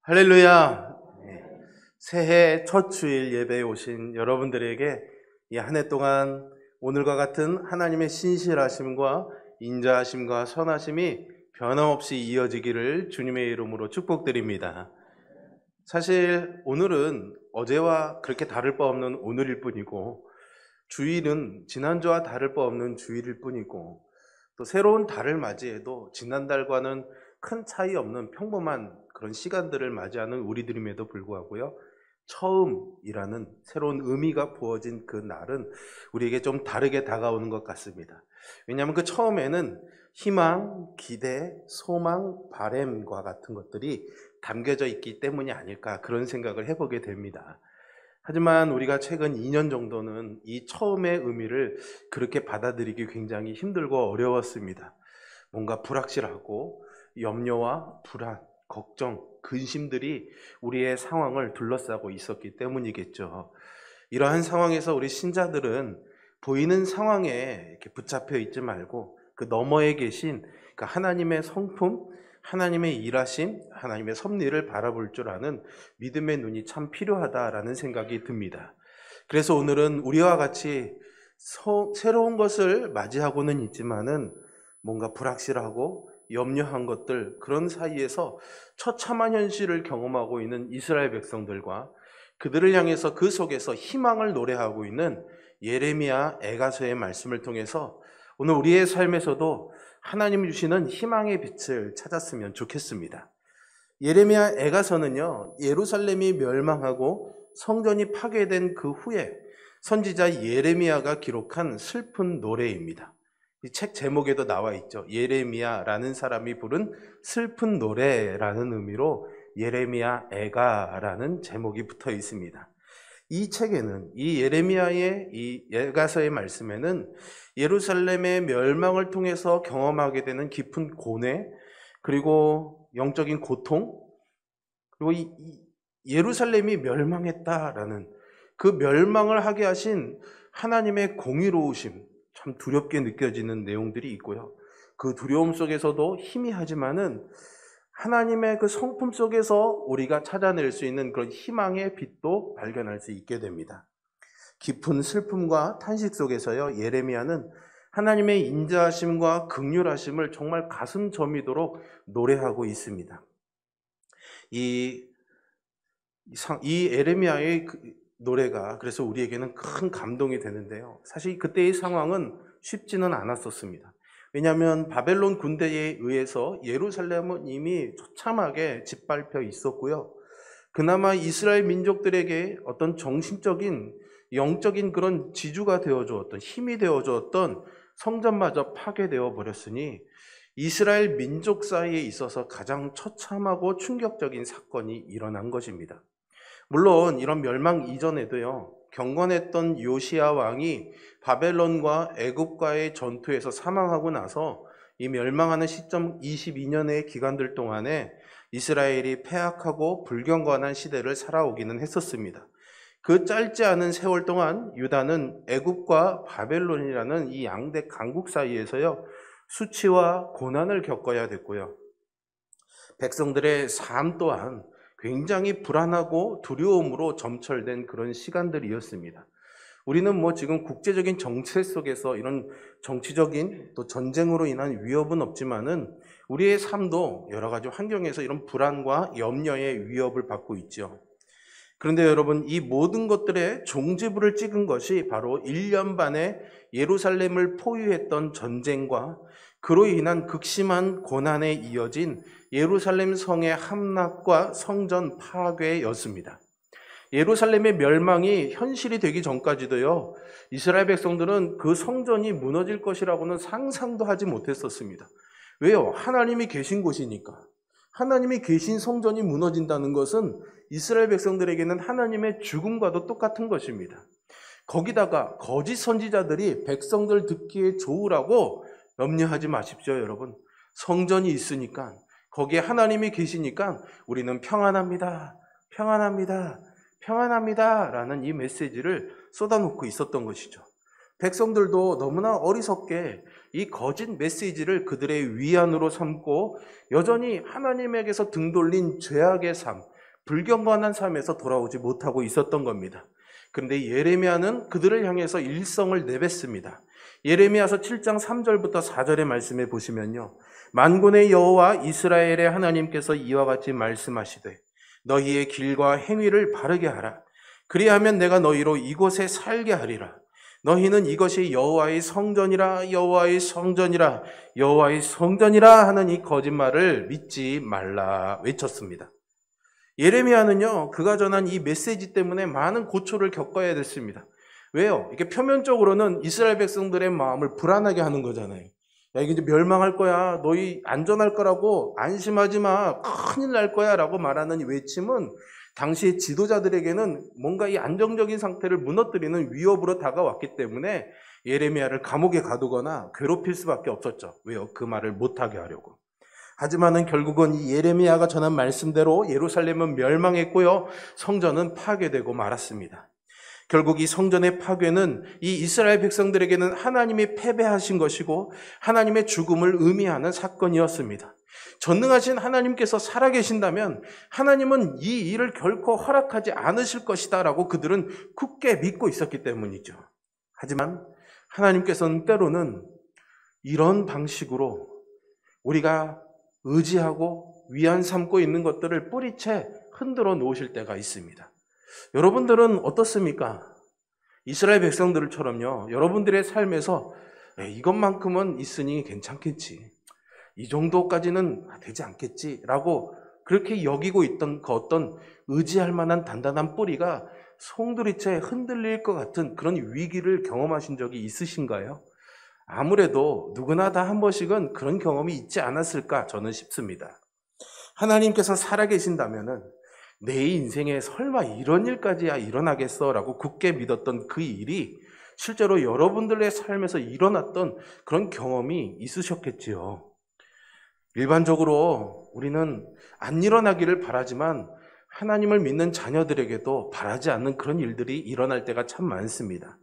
할렐루야. 새해 첫 주일 예배에 오신 여러분들에게 이 한 해 동안 오늘과 같은 하나님의 신실하심과 인자하심과 선하심이 변함없이 이어지기를 주님의 이름으로 축복드립니다. 사실 오늘은 어제와 그렇게 다를 바 없는 오늘일 뿐이고, 주일은 지난주와 다를 바 없는 주일일 뿐이고, 또 새로운 달을 맞이해도 지난달과는 큰 차이 없는 평범한 그런 시간들을 맞이하는 우리들임에도 불구하고요, 처음이라는 새로운 의미가 부어진 그 날은 우리에게 좀 다르게 다가오는 것 같습니다. 왜냐하면 그 처음에는 희망, 기대, 소망, 바램과 같은 것들이 담겨져 있기 때문이 아닐까, 그런 생각을 해보게 됩니다. 하지만 우리가 최근 2년 정도는 이 처음의 의미를 그렇게 받아들이기 굉장히 힘들고 어려웠습니다. 뭔가 불확실하고 염려와 불안, 걱정, 근심들이 우리의 상황을 둘러싸고 있었기 때문이겠죠. 이러한 상황에서 우리 신자들은 보이는 상황에 이렇게 붙잡혀 있지 말고 그 너머에 계신 그 하나님의 성품, 하나님의 일하심, 하나님의 섭리를 바라볼 줄 아는 믿음의 눈이 참 필요하다라는 생각이 듭니다. 그래서 오늘은 우리와 같이 새로운 것을 맞이하고는 있지만은 뭔가 불확실하고 염려한 것들, 그런 사이에서 처참한 현실을 경험하고 있는 이스라엘 백성들과 그들을 향해서 그 속에서 희망을 노래하고 있는 예레미야 에가서의 말씀을 통해서 오늘 우리의 삶에서도 하나님이 주시는 희망의 빛을 찾았으면 좋겠습니다. 예레미야 에가서는요, 예루살렘이 멸망하고 성전이 파괴된 그 후에 선지자 예레미야가 기록한 슬픈 노래입니다. 이 책 제목에도 나와 있죠. 예레미야라는 사람이 부른 슬픈 노래라는 의미로 예레미야 에가라는 제목이 붙어 있습니다. 이 책에는, 이 예레미야의 이 에가서의 말씀에는 예루살렘의 멸망을 통해서 경험하게 되는 깊은 고뇌, 그리고 영적인 고통, 그리고 이 예루살렘이 멸망했다라는 그 멸망을 하게 하신 하나님의 공의로우심, 참 두렵게 느껴지는 내용들이 있고요. 그 두려움 속에서도 희미하지만은 하나님의 그 성품 속에서 우리가 찾아낼 수 있는 그런 희망의 빛도 발견할 수 있게 됩니다. 깊은 슬픔과 탄식 속에서요, 예레미야는 하나님의 인자하심과 긍휼하심을 정말 가슴 저미도록 노래하고 있습니다. 이 예레미야의 노래가 그래서 우리에게는 큰 감동이 되는데요. 사실 그때의 상황은 쉽지는 않았었습니다. 왜냐하면 바벨론 군대에 의해서 예루살렘은 이미 처참하게 짓밟혀 있었고요. 그나마 이스라엘 민족들에게 어떤 정신적인, 영적인 그런 지주가 되어주었던, 힘이 되어주었던 성전마저 파괴되어 버렸으니 이스라엘 민족 사이에 있어서 가장 처참하고 충격적인 사건이 일어난 것입니다. 물론 이런 멸망 이전에도요, 경건했던 요시야 왕이 바벨론과 애굽과의 전투에서 사망하고 나서 이 멸망하는 시점 22년의 기간들 동안에 이스라엘이 패악하고 불경건한 시대를 살아오기는 했었습니다. 그 짧지 않은 세월 동안 유다는 애굽과 바벨론이라는 이 양대 강국 사이에서요, 수치와 고난을 겪어야 됐고요. 백성들의 삶 또한 굉장히 불안하고 두려움으로 점철된 그런 시간들이었습니다. 우리는 지금 국제적인 정세 속에서 이런 정치적인 또 전쟁으로 인한 위협은 없지만은 우리의 삶도 여러 가지 환경에서 이런 불안과 염려의 위협을 받고 있죠. 그런데 여러분, 이 모든 것들의 종지부를 찍은 것이 바로 1년 반의 예루살렘을 포위했던 전쟁과 그로 인한 극심한 고난에 이어진 예루살렘 성의 함락과 성전 파괴였습니다. 예루살렘의 멸망이 현실이 되기 전까지도요, 이스라엘 백성들은 그 성전이 무너질 것이라고는 상상도 하지 못했었습니다. 왜요? 하나님이 계신 곳이니까. 하나님이 계신 성전이 무너진다는 것은 이스라엘 백성들에게는 하나님의 죽음과도 똑같은 것입니다. 거기다가 거짓 선지자들이 백성들 듣기에 좋으라고 염려하지 마십시오, 여러분. 성전이 있으니까, 거기에 하나님이 계시니까 우리는 평안합니다, 평안합니다, 평안합니다 라는 이 메시지를 쏟아놓고 있었던 것이죠. 백성들도 너무나 어리석게 이 거짓 메시지를 그들의 위안으로 삼고 여전히 하나님에게서 등 돌린 죄악의 삶, 불경건한 삶에서 돌아오지 못하고 있었던 겁니다. 그런데 예레미야는 그들을 향해서 일성을 내뱉습니다. 예레미야서 7장 3절부터 4절의 말씀에 보시면요, 만군의 여호와 이스라엘의 하나님께서 이와 같이 말씀하시되 너희의 길과 행위를 바르게 하라. 그리하면 내가 너희로 이곳에 살게 하리라. 너희는 이것이 여호와의 성전이라 여호와의 성전이라 여호와의 성전이라 하는 이 거짓말을 믿지 말라 외쳤습니다. 예레미야는요, 그가 전한 이 메시지 때문에 많은 고초를 겪어야 됐습니다. 왜요? 이게 표면적으로는 이스라엘 백성들의 마음을 불안하게 하는 거잖아요. 야, 이게 이제 멸망할 거야. 너희 안전할 거라고 안심하지 마. 큰일 날 거야. 라고 말하는 이 외침은 당시의 지도자들에게는 뭔가 이 안정적인 상태를 무너뜨리는 위협으로 다가왔기 때문에 예레미야를 감옥에 가두거나 괴롭힐 수밖에 없었죠. 왜요? 그 말을 못하게 하려고. 하지만은 결국은 이 예레미야가 전한 말씀대로 예루살렘은 멸망했고요, 성전은 파괴되고 말았습니다. 결국 이 성전의 파괴는 이 이스라엘 백성들에게는 하나님이 패배하신 것이고 하나님의 죽음을 의미하는 사건이었습니다. 전능하신 하나님께서 살아계신다면 하나님은 이 일을 결코 허락하지 않으실 것이다 라고 그들은 굳게 믿고 있었기 때문이죠. 하지만 하나님께서는 때로는 이런 방식으로 우리가 의지하고 위안 삼고 있는 것들을 뿌리채 흔들어 놓으실 때가 있습니다. 여러분들은 어떻습니까? 이스라엘 백성들처럼요, 여러분들의 삶에서 이것만큼은 있으니 괜찮겠지, 이 정도까지는 되지 않겠지 라고 그렇게 여기고 있던 그 어떤 의지할 만한 단단한 뿌리가 송두리째 흔들릴 것 같은 그런 위기를 경험하신 적이 있으신가요? 아무래도 누구나 다 한 번씩은 그런 경험이 있지 않았을까 저는 싶습니다. 하나님께서 살아계신다면은 내 인생에 설마 이런 일까지야 일어나겠어 라고 굳게 믿었던 그 일이 실제로 여러분들의 삶에서 일어났던 그런 경험이 있으셨겠지요. 일반적으로 우리는 안 일어나기를 바라지만 하나님을 믿는 자녀들에게도 바라지 않는 그런 일들이 일어날 때가 참 많습니다.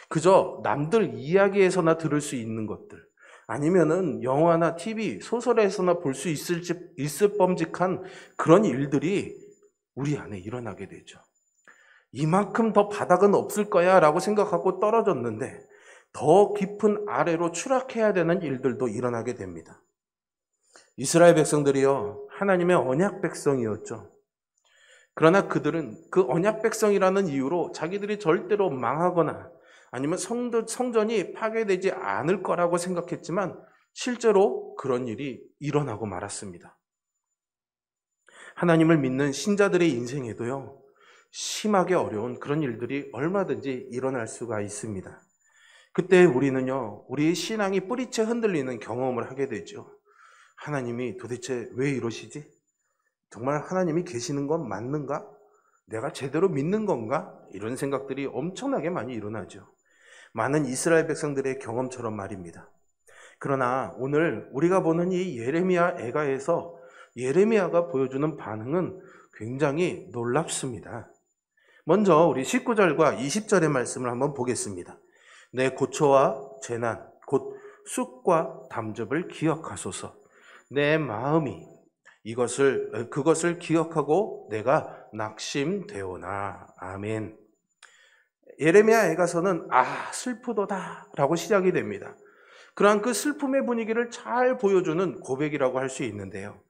그저 남들 이야기에서나 들을 수 있는 것들, 아니면은 영화나 TV, 소설에서나 볼 수 있을 범직한 그런 일들이 우리 안에 일어나게 되죠. 이만큼 더 바닥은 없을 거야 라고 생각하고 떨어졌는데 더 깊은 아래로 추락해야 되는 일들도 일어나게 됩니다. 이스라엘 백성들이요, 하나님의 언약 백성이었죠. 그러나 그들은 그 언약 백성이라는 이유로 자기들이 절대로 망하거나 아니면 성전이 파괴되지 않을 거라고 생각했지만 실제로 그런 일이 일어나고 말았습니다. 하나님을 믿는 신자들의 인생에도요, 심하게 어려운 그런 일들이 얼마든지 일어날 수가 있습니다. 그때 우리는요, 우리의 신앙이 뿌리채 흔들리는 경험을 하게 되죠. 하나님이 도대체 왜 이러시지? 정말 하나님이 계시는 건 맞는가? 내가 제대로 믿는 건가? 이런 생각들이 엄청나게 많이 일어나죠. 많은 이스라엘 백성들의 경험처럼 말입니다. 그러나 오늘 우리가 보는 이 예레미야 애가에서 예레미야가 보여주는 반응은 굉장히 놀랍습니다. 먼저 우리 19절과 20절의 말씀을 한번 보겠습니다. 내 고초와 재난, 곧 쑥과 담즙을 기억하소서. 내 마음이 그것을 기억하고 내가 낙심되오나. 아멘. 예레미야 애가서는 슬프도다 라고 시작이 됩니다. 그러한 그 슬픔의 분위기를 잘 보여주는 고백이라고 할 수 있는데요,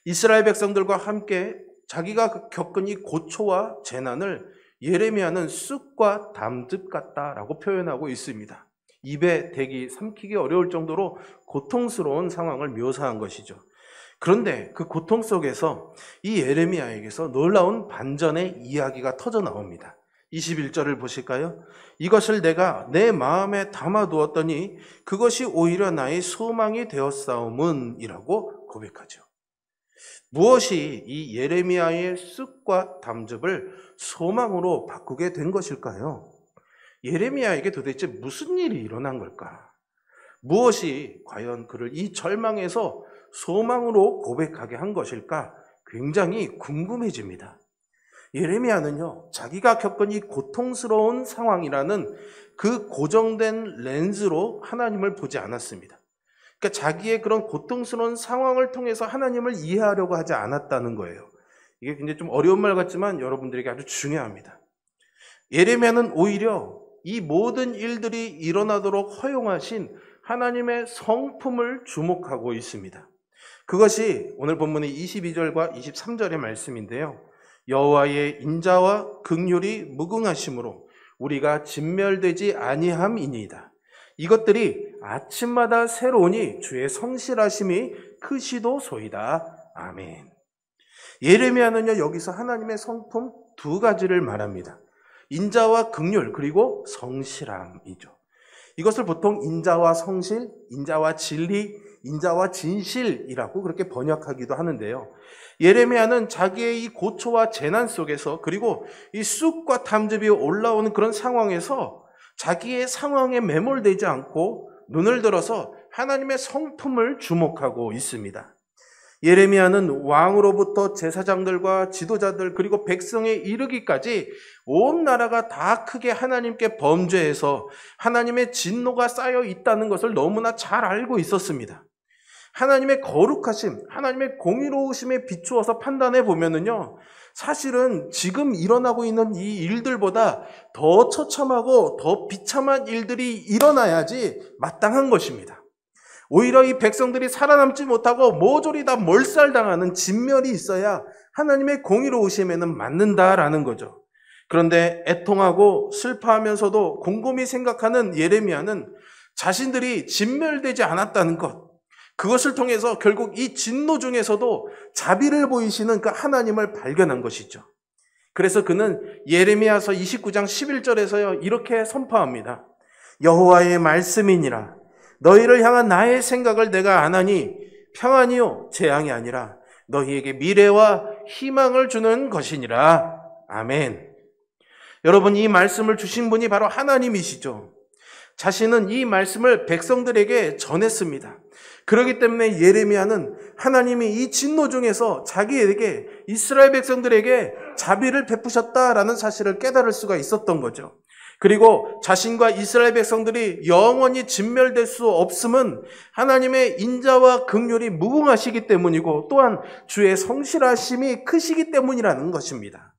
이스라엘 백성들과 함께 자기가 겪은 이 고초와 재난을 예레미야는 쑥과 담즙 같다라고 표현하고 있습니다. 입에 대기 삼키기 어려울 정도로 고통스러운 상황을 묘사한 것이죠. 그런데 그 고통 속에서 이 예레미야에게서 놀라운 반전의 이야기가 터져 나옵니다. 21절을 보실까요? 이것을 내가 내 마음에 담아두었더니 그것이 오히려 나의 소망이 되었사오문 이라고 고백하죠. 무엇이 이 예레미야의 쑥과 담즙을 소망으로 바꾸게 된 것일까요? 예레미야에게 도대체 무슨 일이 일어난 걸까? 무엇이 과연 그를 이 절망에서 소망으로 고백하게 한 것일까? 굉장히 궁금해집니다. 예레미야는요, 자기가 겪은 이 고통스러운 상황이라는 그 고정된 렌즈로 하나님을 보지 않았습니다. 그러니까 자기의 그런 고통스러운 상황을 통해서 하나님을 이해하려고 하지 않았다는 거예요. 이게 굉장히 좀 어려운 말 같지만 여러분들에게 아주 중요합니다. 예레미야는 오히려 이 모든 일들이 일어나도록 허용하신 하나님의 성품을 주목하고 있습니다. 그것이 오늘 본문의 22절과 23절의 말씀인데요. 여호와의 인자와 긍휼이 무궁하심으로 우리가 진멸되지 아니함이니이다. 이것들이 아침마다 새로우니 주의 성실하심이 크시도소이다. 아멘. 예레미야는요, 여기서 하나님의 성품 두 가지를 말합니다. 인자와 긍휼, 그리고 성실함이죠. 이것을 보통 인자와 성실, 인자와 진리, 인자와 진실이라고 그렇게 번역하기도 하는데요. 예레미야는 자기의 이 고초와 재난 속에서, 그리고 이 쑥과 탐즙이 올라오는 그런 상황에서 자기의 상황에 매몰되지 않고 눈을 들어서 하나님의 성품을 주목하고 있습니다. 예레미야는 왕으로부터 제사장들과 지도자들 그리고 백성에 이르기까지 온 나라가 다 크게 하나님께 범죄해서 하나님의 진노가 쌓여 있다는 것을 너무나 잘 알고 있었습니다. 하나님의 거룩하심, 하나님의 공의로우심에 비추어서 판단해 보면은요, 사실은 지금 일어나고 있는 이 일들보다 더 처참하고 더 비참한 일들이 일어나야지 마땅한 것입니다. 오히려 이 백성들이 살아남지 못하고 모조리 다 몰살당하는 진멸이 있어야 하나님의 공의로우심에는 맞는다라는 거죠. 그런데 애통하고 슬퍼하면서도 곰곰이 생각하는 예레미야는 자신들이 진멸되지 않았다는 것, 그것을 통해서 결국 이 진노 중에서도 자비를 보이시는 그 하나님을 발견한 것이죠. 그래서 그는 예레미야서 29장 11절에서요 이렇게 선포합니다. 여호와의 말씀이니라. 너희를 향한 나의 생각을 내가 아나니 평안이요 재앙이 아니라 너희에게 미래와 희망을 주는 것이니라. 아멘. 여러분, 이 말씀을 주신 분이 바로 하나님이시죠. 자신은 이 말씀을 백성들에게 전했습니다. 그렇기 때문에 예레미야는 하나님이 이 진노 중에서 자기에게, 이스라엘 백성들에게 자비를 베푸셨다라는 사실을 깨달을 수가 있었던 거죠. 그리고 자신과 이스라엘 백성들이 영원히 진멸될 수 없음은 하나님의 인자와 긍휼이 무궁하시기 때문이고 또한 주의 성실하심이 크시기 때문이라는 것입니다.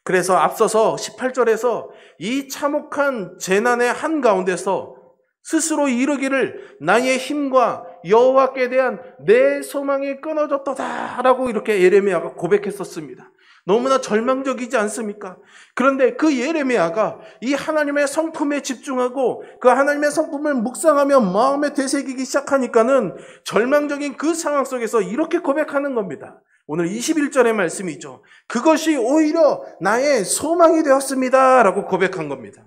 그래서 앞서서 18절에서 이 참혹한 재난의 한가운데서 스스로 이르기를 나의 힘과 여호와께 대한 내 소망이 끊어졌도다라고 이렇게 예레미야가 고백했었습니다. 너무나 절망적이지 않습니까? 그런데 그 예레미야가 이 하나님의 성품에 집중하고 그 하나님의 성품을 묵상하며 마음에 되새기기 시작하니까는 절망적인 그 상황 속에서 이렇게 고백하는 겁니다. 오늘 21절의 말씀이죠. 그것이 오히려 나의 소망이 되었습니다 라고 고백한 겁니다.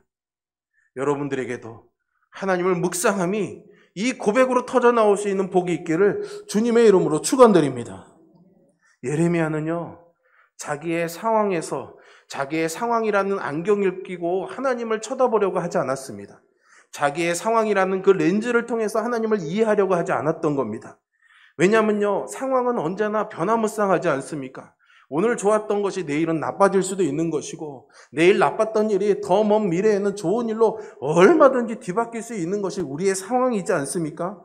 여러분들에게도 하나님을 묵상함이 이 고백으로 터져나올 수 있는 복이 있기를 주님의 이름으로 축원드립니다. 예레미야는요, 자기의 상황에서 자기의 상황이라는 안경을 끼고 하나님을 쳐다보려고 하지 않았습니다. 자기의 상황이라는 그 렌즈를 통해서 하나님을 이해하려고 하지 않았던 겁니다. 왜냐하면요, 상황은 언제나 변화무쌍하지 않습니까? 오늘 좋았던 것이 내일은 나빠질 수도 있는 것이고 내일 나빴던 일이 더 먼 미래에는 좋은 일로 얼마든지 뒤바뀔 수 있는 것이 우리의 상황이지 않습니까?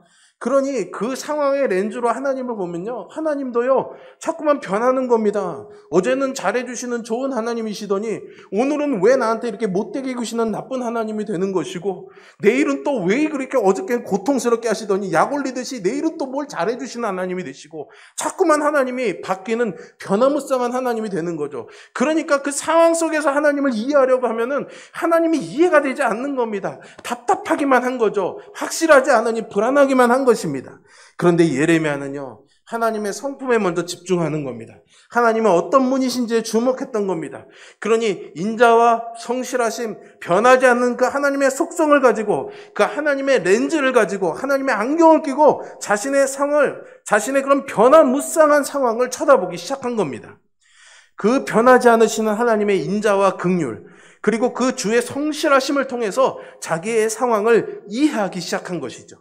그러니 그 상황의 렌즈로 하나님을 보면요, 하나님도요 자꾸만 변하는 겁니다. 어제는 잘해주시는 좋은 하나님이시더니 오늘은 왜 나한테 이렇게 못되게 구시는 나쁜 하나님이 되는 것이고, 내일은 또 왜 그렇게 어저께는 고통스럽게 하시더니 약 올리듯이 내일은 또 뭘 잘해주시는 하나님이 되시고, 자꾸만 하나님이 바뀌는 변화무쌍한 하나님이 되는 거죠. 그러니까 그 상황 속에서 하나님을 이해하려고 하면은 하나님이 이해가 되지 않는 겁니다. 답답하기만 한 거죠. 확실하지 않으니 불안하기만 한 것입니다. 그런데 예레미야는요, 하나님의 성품에 먼저 집중하는 겁니다. 하나님은 어떤 분이신지에 주목했던 겁니다. 그러니 인자와 성실하심, 변하지 않는 그 하나님의 속성을 가지고, 그 하나님의 렌즈를 가지고, 하나님의 안경을 끼고 자신의 그런 변화무쌍한 상황을 쳐다보기 시작한 겁니다. 그 변하지 않으시는 하나님의 인자와 긍휼, 그리고 그 주의 성실하심을 통해서 자기의 상황을 이해하기 시작한 것이죠.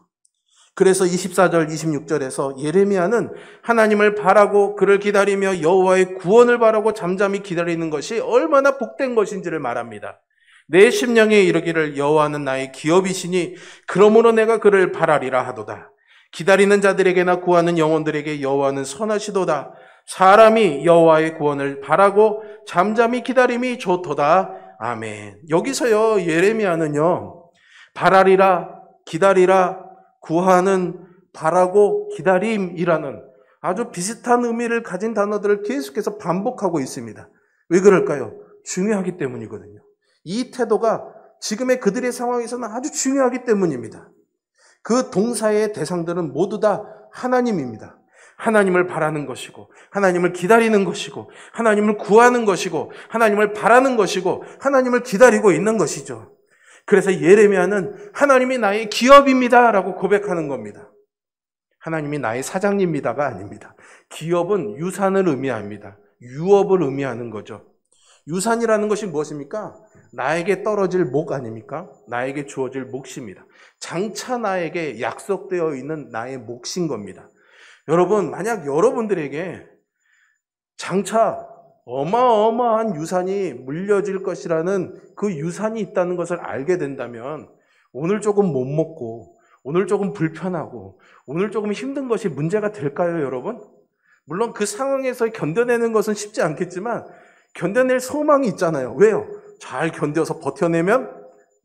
그래서 24절, 26절에서 예레미야는 하나님을 바라고 그를 기다리며 여호와의 구원을 바라고 잠잠히 기다리는 것이 얼마나 복된 것인지를 말합니다. 내 심령에 이르기를 여호와는 나의 기업이시니 그러므로 내가 그를 바라리라 하도다. 기다리는 자들에게나 구하는 영혼들에게 여호와는 선하시도다. 사람이 여호와의 구원을 바라고 잠잠히 기다림이 좋도다. 아멘. 여기서요, 예레미야는요, 바라리라, 기다리라, 구하는, 바라고, 기다림이라는 아주 비슷한 의미를 가진 단어들을 계속해서 반복하고 있습니다. 왜 그럴까요? 중요하기 때문이거든요. 이 태도가 지금의 그들의 상황에서는 아주 중요하기 때문입니다. 그 동사의 대상들은 모두 다 하나님입니다. 하나님을 바라는 것이고, 하나님을 기다리는 것이고, 하나님을 구하는 것이고, 하나님을 바라는 것이고, 하나님을 기다리고 있는 것이죠. 그래서 예레미야는 하나님이 나의 기업입니다 라고 고백하는 겁니다. 하나님이 나의 사장님입니다가 아닙니다. 기업은 유산을 의미합니다. 유업을 의미하는 거죠. 유산이라는 것이 무엇입니까? 나에게 떨어질 목 아닙니까? 나에게 주어질 몫입니다. 장차 나에게 약속되어 있는 나의 몫인 겁니다. 여러분, 만약 여러분들에게 장차 어마어마한 유산이 물려질 것이라는 그 유산이 있다는 것을 알게 된다면 오늘 조금 못 먹고, 오늘 조금 불편하고, 오늘 조금 힘든 것이 문제가 될까요, 여러분? 물론 그 상황에서 견뎌내는 것은 쉽지 않겠지만 견뎌낼 소망이 있잖아요. 왜요? 잘 견뎌서 버텨내면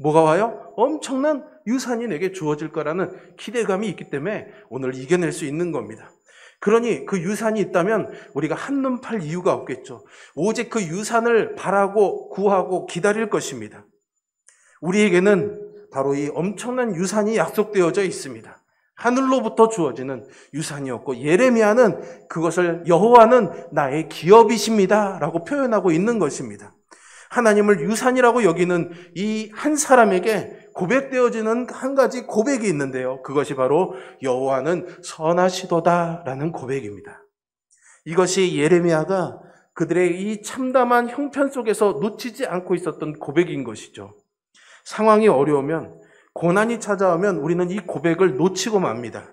뭐가 와요? 엄청난 유산이 내게 주어질 거라는 기대감이 있기 때문에 오늘 이겨낼 수 있는 겁니다. 그러니 그 유산이 있다면 우리가 한눈 팔 이유가 없겠죠. 오직 그 유산을 바라고 구하고 기다릴 것입니다. 우리에게는 바로 이 엄청난 유산이 약속되어져 있습니다. 하늘로부터 주어지는 유산이었고, 예레미야는 그것을 여호와는 나의 기업이십니다 라고 표현하고 있는 것입니다. 하나님을 유산이라고 여기는 이 한 사람에게 고백되어지는 한 가지 고백이 있는데요. 그것이 바로 여호와는 선하시도다라는 고백입니다. 이것이 예레미야가 그들의 이 참담한 형편 속에서 놓치지 않고 있었던 고백인 것이죠. 상황이 어려우면, 고난이 찾아오면 우리는 이 고백을 놓치고 맙니다.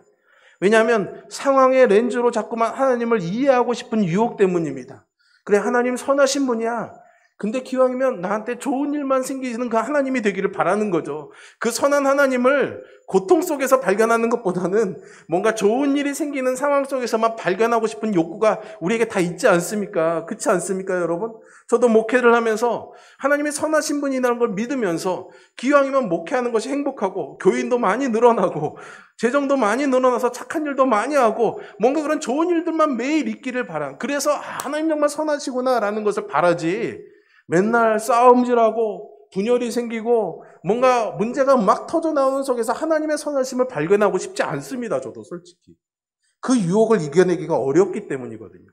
왜냐하면 상황의 렌즈로 자꾸만 하나님을 이해하고 싶은 유혹 때문입니다. 그래, 하나님 선하신 분이야. 근데 기왕이면 나한테 좋은 일만 생기는 그 하나님이 되기를 바라는 거죠. 그 선한 하나님을 고통 속에서 발견하는 것보다는 뭔가 좋은 일이 생기는 상황 속에서만 발견하고 싶은 욕구가 우리에게 다 있지 않습니까? 그렇지 않습니까, 여러분? 저도 목회를 하면서 하나님이 선하신 분이라는 걸 믿으면서 기왕이면 목회하는 것이 행복하고 교인도 많이 늘어나고 재정도 많이 늘어나서 착한 일도 많이 하고 뭔가 그런 좋은 일들만 매일 있기를 바라. 그래서 하나님 정말 선하시구나라는 것을 바라지, 맨날 싸움질하고 분열이 생기고 뭔가 문제가 막 터져 나오는 속에서 하나님의 선하심을 발견하고 싶지 않습니다. 저도 솔직히. 그 유혹을 이겨내기가 어렵기 때문이거든요.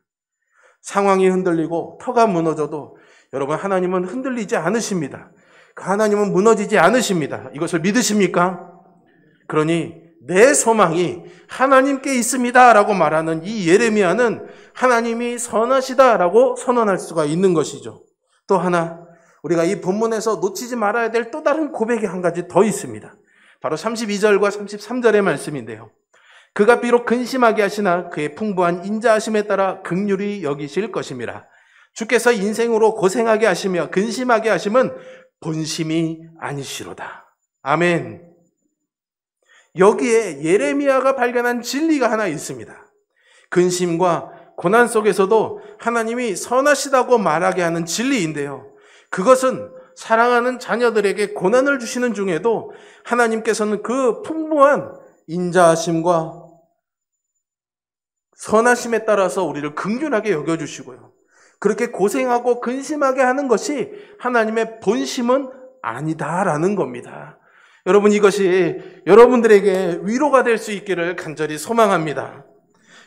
상황이 흔들리고 터가 무너져도 여러분, 하나님은 흔들리지 않으십니다. 그 하나님은 무너지지 않으십니다. 이것을 믿으십니까? 그러니 내 소망이 하나님께 있습니다 라고 말하는 이 예레미야는 하나님이 선하시다라고 선언할 수가 있는 것이죠. 또 하나, 우리가 이 본문에서 놓치지 말아야 될 또 다른 고백이 한 가지 더 있습니다. 바로 32절과 33절의 말씀인데요. 그가 비록 근심하게 하시나 그의 풍부한 인자하심에 따라 긍휼히 여기실 것임이라. 주께서 인생으로 고생하게 하시며 근심하게 하심은 본심이 아니시로다. 아멘. 여기에 예레미야가 발견한 진리가 하나 있습니다. 근심과 고난 속에서도 하나님이 선하시다고 말하게 하는 진리인데요. 그것은 사랑하는 자녀들에게 고난을 주시는 중에도 하나님께서는 그 풍부한 인자하심과 선하심에 따라서 우리를 긍휼하게 여겨주시고요. 그렇게 고생하고 근심하게 하는 것이 하나님의 본심은 아니다라는 겁니다. 여러분, 이것이 여러분들에게 위로가 될 수 있기를 간절히 소망합니다.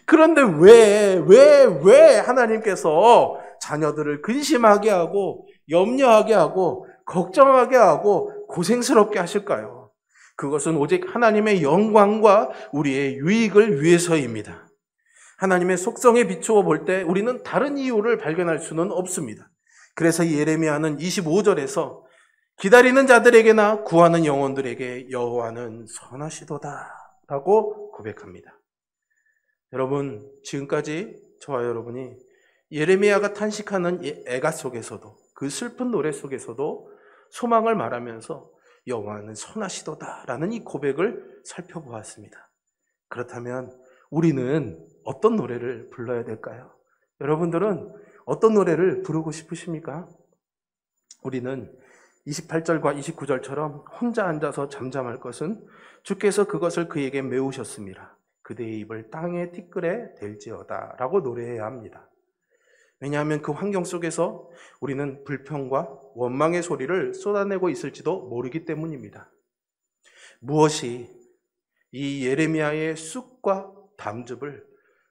그런데 왜 하나님께서 자녀들을 근심하게 하고 염려하게 하고 걱정하게 하고 고생스럽게 하실까요? 그것은 오직 하나님의 영광과 우리의 유익을 위해서입니다. 하나님의 속성에 비추어 볼 때 우리는 다른 이유를 발견할 수는 없습니다. 그래서 예레미야는 25절에서 기다리는 자들에게나 구하는 영혼들에게 여호와는 선하시도다 라고 고백합니다. 여러분, 지금까지 저와 여러분이 예레미야가 탄식하는 애가 속에서도, 그 슬픈 노래 속에서도 소망을 말하면서 여호와는 선하시도다라는 이 고백을 살펴보았습니다. 그렇다면 우리는 어떤 노래를 불러야 될까요? 여러분들은 어떤 노래를 부르고 싶으십니까? 우리는 28절과 29절처럼 혼자 앉아서 잠잠할 것은 주께서 그것을 그에게 메우셨습니다. 그대의 입을 땅의 티끌에 댈지어다 라고 노래해야 합니다. 왜냐하면 그 환경 속에서 우리는 불평과 원망의 소리를 쏟아내고 있을지도 모르기 때문입니다. 무엇이 이 예레미야의 쑥과 담즙을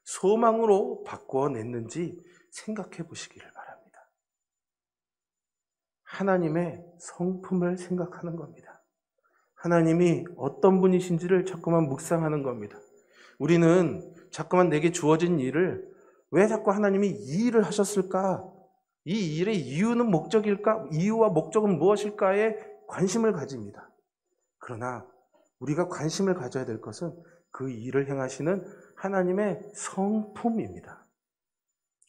소망으로 바꾸어냈는지 생각해 보시기를 바랍니다. 하나님의 성품을 생각하는 겁니다. 하나님이 어떤 분이신지를 자꾸만 묵상하는 겁니다. 우리는 자꾸만 내게 주어진 일을 왜 자꾸 하나님이 이 일을 하셨을까? 이 일의 이유는 목적일까? 이유와 목적은 무엇일까에 관심을 가집니다. 그러나 우리가 관심을 가져야 될 것은 그 일을 행하시는 하나님의 성품입니다.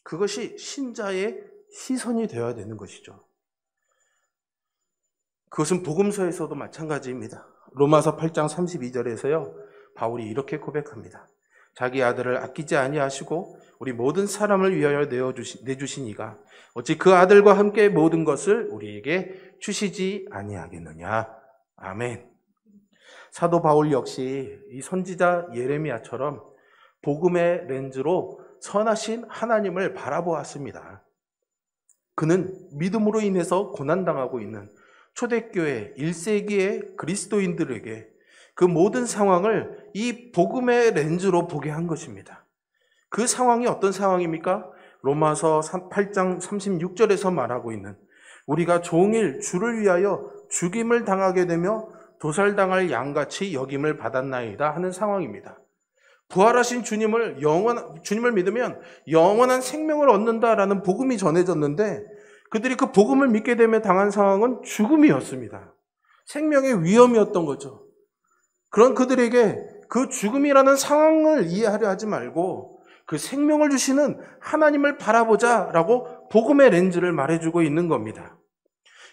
그것이 신자의 시선이 되어야 되는 것이죠. 그것은 복음서에서도 마찬가지입니다. 로마서 8장 32절에서요. 바울이 이렇게 고백합니다. 자기 아들을 아끼지 아니하시고 우리 모든 사람을 위하여 내주신 이가 어찌 그 아들과 함께 모든 것을 우리에게 주시지 아니하겠느냐. 아멘. 사도 바울 역시 이 선지자 예레미야처럼 복음의 렌즈로 선하신 하나님을 바라보았습니다. 그는 믿음으로 인해서 고난당하고 있는 초대교회 1세기의 그리스도인들에게 그 모든 상황을 이 복음의 렌즈로 보게 한 것입니다. 그 상황이 어떤 상황입니까? 로마서 8장 36절에서 말하고 있는 우리가 종일 주를 위하여 죽임을 당하게 되며 도살당할 양같이 여김을 받았나이다 하는 상황입니다. 부활하신 주님을 믿으면 영원한 생명을 얻는다라는 복음이 전해졌는데 그들이 그 복음을 믿게 되며 당한 상황은 죽음이었습니다. 생명의 위험이었던 거죠. 그런 그들에게 그 죽음이라는 상황을 이해하려 하지 말고 그 생명을 주시는 하나님을 바라보자라고 복음의 렌즈를 말해주고 있는 겁니다.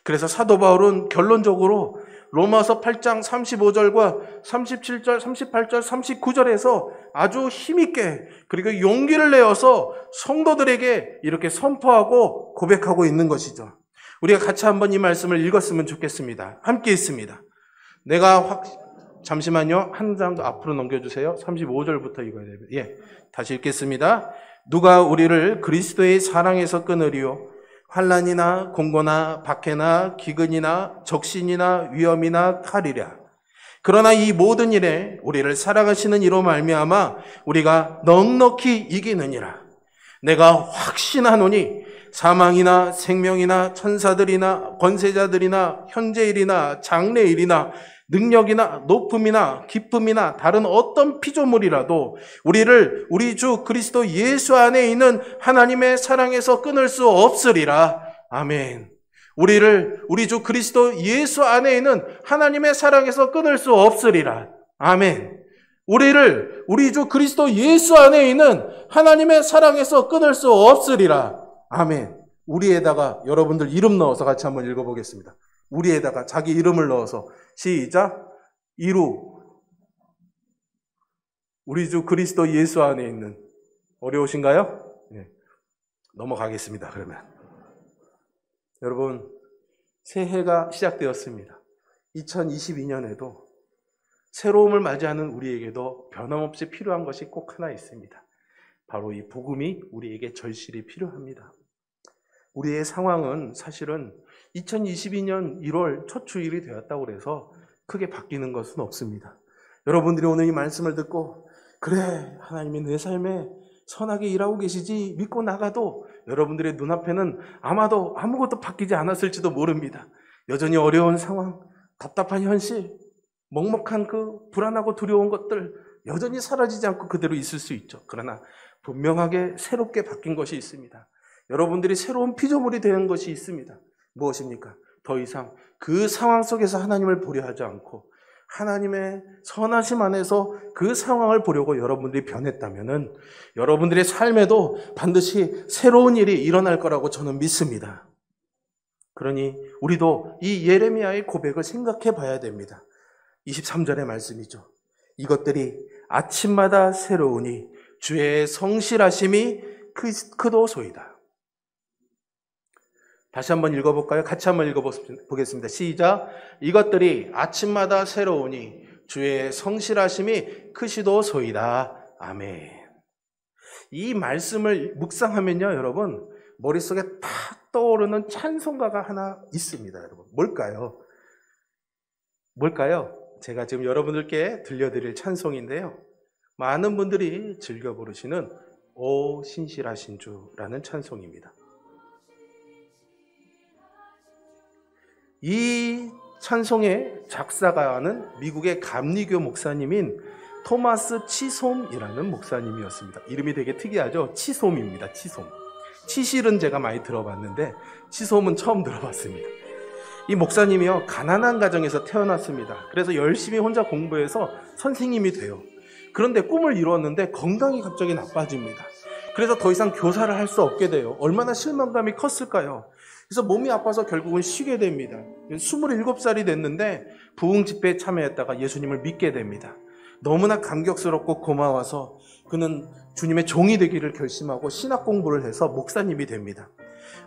그래서 사도 바울은 결론적으로 로마서 8장 35절과 37절, 38절, 39절에서 아주 힘있게 그리고 용기를 내어서 성도들에게 이렇게 선포하고 고백하고 있는 것이죠. 우리가 같이 한번 이 말씀을 읽었으면 좋겠습니다. 함께 읽습니다. 잠시만요. 한 장 더 앞으로 넘겨주세요. 35절부터 읽어야 됩니다. 다시 읽겠습니다. 누가 우리를 그리스도의 사랑에서 끊으리요? 환난이나 공고나 박해나 기근이나 적신이나 위험이나 칼이랴. 그러나 이 모든 일에 우리를 사랑하시는 이로 말미암아 우리가 넉넉히 이기느니라. 내가 확신하노니 사망이나 생명이나 천사들이나 권세자들이나 현재일이나 장래일이나 능력이나 높음이나 기쁨이나 다른 어떤 피조물이라도 우리를 우리 주 그리스도 예수 안에 있는 하나님의 사랑에서 끊을 수 없으리라. 아멘. 우리를 우리 주 그리스도 예수 안에 있는 하나님의 사랑에서 끊을 수 없으리라. 아멘. 우리를 우리 주 그리스도 예수 안에 있는 하나님의 사랑에서 끊을 수 없으리라. 아멘. 우리에다가 여러분들 이름 넣어서 같이 한번 읽어보겠습니다. 우리에다가 자기 이름을 넣어서 시작. 우리 주 그리스도 예수 안에 있는. 어려우신가요? 넘어가겠습니다. 그러면 여러분, 새해가 시작되었습니다. 2022년에도 새로움을 맞이하는 우리에게도 변함없이 필요한 것이 꼭 하나 있습니다. 바로 이 복음이 우리에게 절실히 필요합니다. 우리의 상황은 사실은 2022년 1월 첫 주일이 되었다고 해서 크게 바뀌는 것은 없습니다. 여러분들이 오늘 이 말씀을 듣고 그래, 하나님이 내 삶에 선하게 일하고 계시지 믿고 나가도 여러분들의 눈앞에는 아마도 아무것도 바뀌지 않았을지도 모릅니다. 여전히 어려운 상황, 답답한 현실, 먹먹한 그 불안하고 두려운 것들 여전히 사라지지 않고 그대로 있을 수 있죠. 그러나 분명하게 새롭게 바뀐 것이 있습니다. 여러분들이 새로운 피조물이 되는 것이 있습니다. 무엇입니까? 더 이상 그 상황 속에서 하나님을 보려 하지 않고 하나님의 선하심 안에서 그 상황을 보려고 여러분들이 변했다면은 여러분들의 삶에도 반드시 새로운 일이 일어날 거라고 저는 믿습니다. 그러니 우리도 이 예레미야의 고백을 생각해 봐야 됩니다. 23절의 말씀이죠. 이것들이 아침마다 새로우니 주의 성실하심이 크도소이다. 다시 한번 읽어볼까요? 같이 한번 읽어보겠습니다. 시작. 이것들이 아침마다 새로우니 주의 성실하심이 크시도소이다. 아멘. 이 말씀을 묵상하면요, 여러분, 머릿속에 탁 떠오르는 찬송가가 하나 있습니다, 여러분. 뭘까요? 제가 지금 여러분들께 들려드릴 찬송인데요. 많은 분들이 즐겨 부르시는 오 신실하신 주라는 찬송입니다. 이 찬송의 작사가는 미국의 감리교 목사님인 토마스 치솜이라는 목사님이었습니다. 이름이 되게 특이하죠? 치솜입니다. 치솜. 치실은 제가 많이 들어봤는데 치솜은 처음 들어봤습니다. 이 목사님이요, 가난한 가정에서 태어났습니다. 그래서 열심히 혼자 공부해서 선생님이 돼요. 그런데 꿈을 이루었는데 건강이 갑자기 나빠집니다. 그래서 더 이상 교사를 할 수 없게 돼요. 얼마나 실망감이 컸을까요? 그래서 몸이 아파서 결국은 쉬게 됩니다. 27살이 됐는데 부흥 집회에 참여했다가 예수님을 믿게 됩니다. 너무나 감격스럽고 고마워서 그는 주님의 종이 되기를 결심하고 신학 공부를 해서 목사님이 됩니다.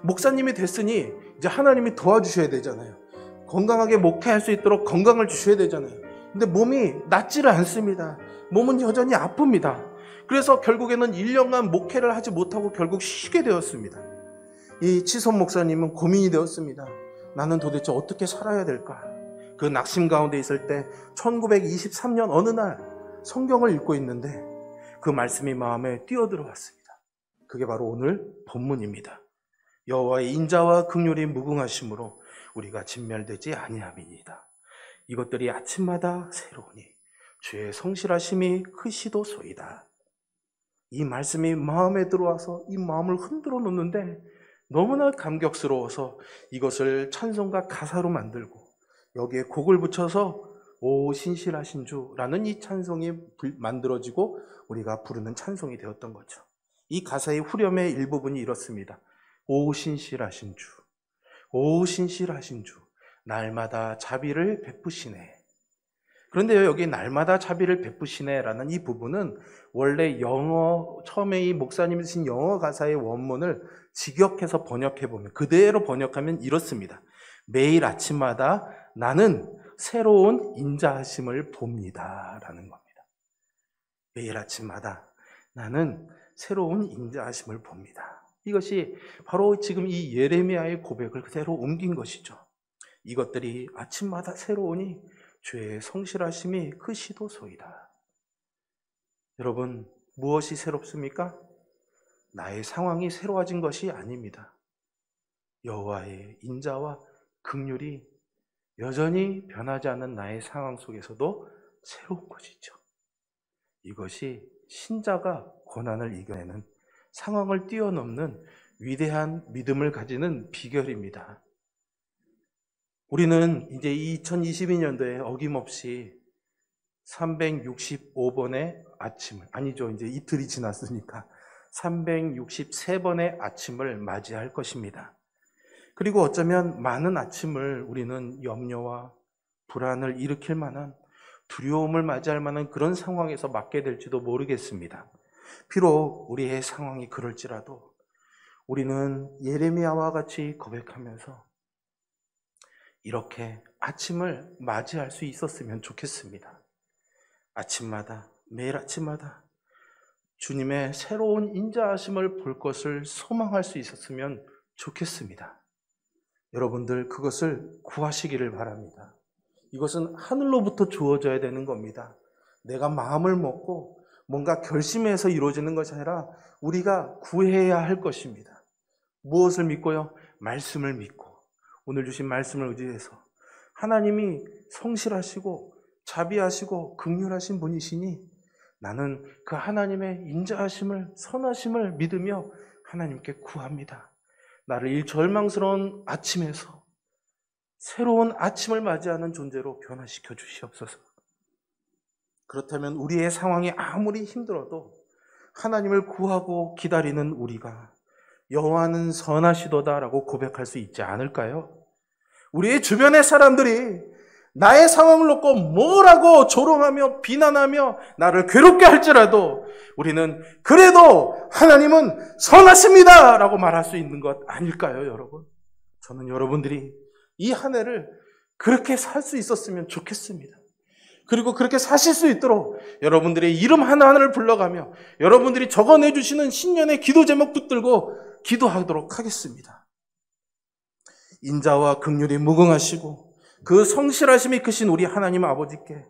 목사님이 됐으니 이제 하나님이 도와주셔야 되잖아요. 건강하게 목회할 수 있도록 건강을 주셔야 되잖아요. 근데 몸이 낫지를 않습니다. 몸은 여전히 아픕니다. 그래서 결국에는 1년간 목회를 하지 못하고 결국 쉬게 되었습니다. 이 치솜 목사님은 고민이 되었습니다. 나는 도대체 어떻게 살아야 될까? 그 낙심 가운데 있을 때 1923년 어느 날 성경을 읽고 있는데 그 말씀이 마음에 뛰어들어왔습니다. 그게 바로 오늘 본문입니다. 여호와의 인자와 긍휼이 무궁하심으로 우리가 진멸되지 아니함이니이다. 이것들이 아침마다 새로우니 주의 성실하심이 크시도소이다. 이 말씀이 마음에 들어와서 이 마음을 흔들어 놓는데 너무나 감격스러워서 이것을 찬송가 가사로 만들고 여기에 곡을 붙여서 오 신실하신 주라는 이 찬송이 만들어지고 우리가 부르는 찬송이 되었던 거죠. 이 가사의 후렴의 일부분이 이렇습니다. 오 신실하신 주, 오 신실하신 주, 날마다 자비를 베푸시네. 그런데요, 여기 날마다 자비를 베푸시네라는 이 부분은 원래 처음에 이 목사님이 쓰신 영어 가사의 원문을 직역해서 번역해보면, 그대로 번역하면 이렇습니다. 매일 아침마다 나는 새로운 인자하심을 봅니다. 라는 겁니다. 매일 아침마다 나는 새로운 인자하심을 봅니다. 이것이 바로 지금 이 예레미야의 고백을 그대로 옮긴 것이죠. 이것들이 아침마다 새로우니 주의 성실하심이 크시도소이다. 여러분, 무엇이 새롭습니까? 나의 상황이 새로워진 것이 아닙니다. 여호와의 인자와 긍휼이 여전히 변하지 않는 나의 상황 속에서도 새로운 것이죠. 이것이 신자가 고난을 이겨내는, 상황을 뛰어넘는 위대한 믿음을 가지는 비결입니다. 우리는 이제 2022년도에 어김없이 365번의 아침을, 아니죠, 이제 이틀이 지났으니까 363번의 아침을 맞이할 것입니다. 그리고 어쩌면 많은 아침을 우리는 염려와 불안을 일으킬 만한, 두려움을 맞이할 만한 그런 상황에서 맞게 될지도 모르겠습니다. 비록 우리의 상황이 그럴지라도 우리는 예레미야와 같이 고백하면서 이렇게 아침을 맞이할 수 있었으면 좋겠습니다. 아침마다, 매일 아침마다 주님의 새로운 인자하심을 볼 것을 소망할 수 있었으면 좋겠습니다. 여러분들 그것을 구하시기를 바랍니다. 이것은 하늘로부터 주어져야 되는 겁니다. 내가 마음을 먹고 뭔가 결심해서 이루어지는 것이 아니라 우리가 구해야 할 것입니다. 무엇을 믿고요? 말씀을 믿고 오늘 주신 말씀을 의지해서 하나님이 성실하시고 자비하시고 긍휼하신 분이시니 나는 그 하나님의 인자하심을, 선하심을 믿으며 하나님께 구합니다. 나를 이 절망스러운 아침에서 새로운 아침을 맞이하는 존재로 변화시켜 주시옵소서. 그렇다면 우리의 상황이 아무리 힘들어도 하나님을 구하고 기다리는 우리가 여호와는 선하시도다라고 고백할 수 있지 않을까요? 우리의 주변의 사람들이 나의 상황을 놓고 뭐라고 조롱하며 비난하며 나를 괴롭게 할지라도 우리는 그래도 하나님은 선하십니다 라고 말할 수 있는 것 아닐까요, 여러분? 저는 여러분들이 이 한 해를 그렇게 살 수 있었으면 좋겠습니다. 그리고 그렇게 사실 수 있도록 여러분들의 이름 하나하나를 불러가며 여러분들이 적어내주시는 신년의 기도 제목 붙들고 기도하도록 하겠습니다. 인자와 긍휼이 무궁하시고 그 성실하심이 크신 우리 하나님 아버지께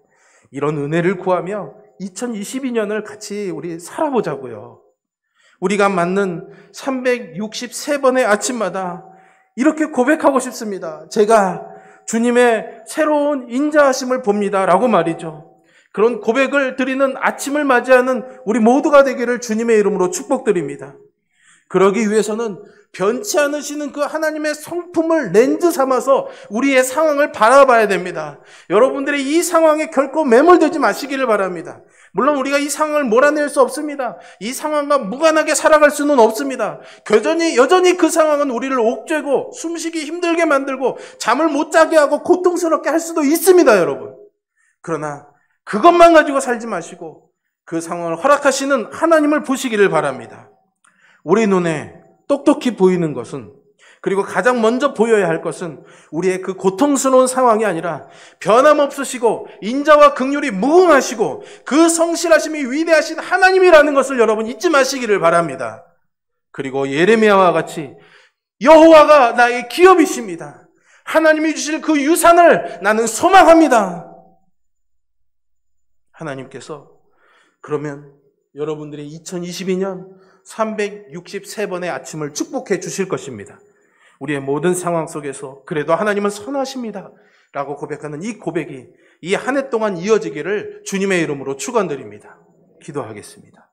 이런 은혜를 구하며 2022년을 같이 우리 살아보자고요. 우리가 맞는 363번의 아침마다 이렇게 고백하고 싶습니다. 제가 주님의 새로운 인자하심을 봅니다 라고 말이죠. 그런 고백을 드리는 아침을 맞이하는 우리 모두가 되기를 주님의 이름으로 축복드립니다. 그러기 위해서는 변치 않으시는 그 하나님의 성품을 렌즈 삼아서 우리의 상황을 바라봐야 됩니다. 여러분들의 이 상황에 결코 매몰되지 마시기를 바랍니다. 물론 우리가 이 상황을 몰아낼 수 없습니다. 이 상황과 무관하게 살아갈 수는 없습니다. 여전히 그 상황은 우리를 옥죄고 숨쉬기 힘들게 만들고 잠을 못 자게 하고 고통스럽게 할 수도 있습니다, 여러분. 그러나 그것만 가지고 살지 마시고 그 상황을 허락하시는 하나님을 보시기를 바랍니다. 우리 눈에 똑똑히 보이는 것은, 그리고 가장 먼저 보여야 할 것은 우리의 그 고통스러운 상황이 아니라 변함없으시고 인자와 긍휼이 무궁하시고 그 성실하심이 위대하신 하나님이라는 것을 여러분 잊지 마시기를 바랍니다. 그리고 예레미야와 같이 여호와가 나의 기업이십니다. 하나님이 주실 그 유산을 나는 소망합니다. 하나님께서 그러면 여러분들의 2022년 363번의 아침을 축복해 주실 것입니다. 우리의 모든 상황 속에서 그래도 하나님은 선하십니다 라고 고백하는 이 고백이 이 한 해 동안 이어지기를 주님의 이름으로 축원드립니다. 기도하겠습니다.